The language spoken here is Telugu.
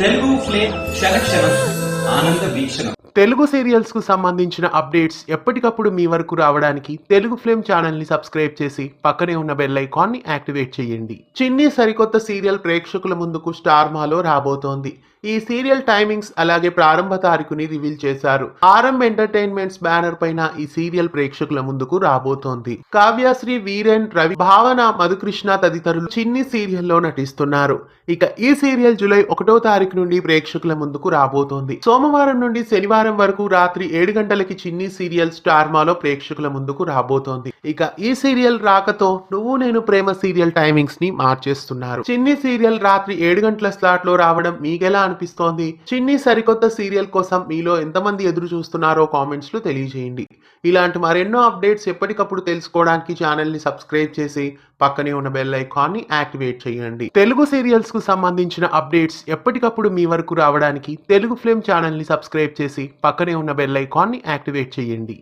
తెలుగు ఫ్లేమ్ క్షణక్షణం ఆనంద వీక్షణం. తెలుగు సీరియల్స్ కు సంబంధించిన అప్డేట్స్ ఎప్పటికప్పుడు మీ వరకు రావడానికి తెలుగు ఫ్లేమ్ ఛానల్ ని సబ్స్క్రైబ్ చేసి పక్కనే ఉన్న బెల్ ఐకాన్ ని యాక్టివేట్ చేయండి. చిన్ని సరికొత్త సీరియల్ ప్రేక్షకుల ముందుకు స్టార్ మాలో రాబోతోంది. ఈ సీరియల్ టైమింగ్స్ అలాగే ప్రారంభ తారీఖుని రివీల్ చేశారు. ఆర్ఎం ఎంటర్టైన్మెంట్స్ బ్యానర్ పైన ఈ సీరియల్ ప్రేక్షకుల ముందుకు రాబోతోంది. కావ్యశ్రీ, వీరేన్, రవి, భావన, మధుకృష్ణ తదితరులు చిన్ని సీరియల్లో నటిస్తున్నారు. ఇక ఈ సీరియల్ జూలై 1వ తారీఖు నుండి ప్రేక్షకుల ముందుకు రాబోతోంది. సోమవారం నుండి శనివారం వరకు రాత్రి 7 గంటలకి చిన్ని సీరియల్ స్టార్ మాలో ప్రేక్షకుల ముందుకు రాబోతోంది. ఇక ఈ సీరియల్ రాకతో నువ్వు నేను ప్రేమ సీరియల్ టైమింగ్స్ ని మార్చేస్తున్నారు. చిన్ని సీరియల్ రాత్రి 7 గంటల స్లాట్ లో రావడం మీకెలా అనిపిస్తోంది? చిన్ని సరికొత్త సీరియల్ కోసం మీలో ఎంతమంది ఎదురు చూస్తున్నారో కామెంట్స్ లో తెలియజేయండి. ఇలాంటి మరెన్నో అప్డేట్స్ ఎప్పటికప్పుడు తెలుసుకోవడానికి ఛానల్ ని సబ్స్క్రైబ్ చేసి పక్కనే ఉన్న బెల్ ఐకాన్ ని యాక్టివేట్ చేయండి. తెలుగు సీరియల్స్ కు సంబంధించిన అప్డేట్స్ ఎప్పటికప్పుడు మీ వరకు రావడానికి తెలుగు ఫ్లేమ్ ఛానల్ ని సబ్స్క్రైబ్ చేసి పక్కనే ఉన్న బెల్ ఐకాన్ ని యాక్టివేట్ చేయండి.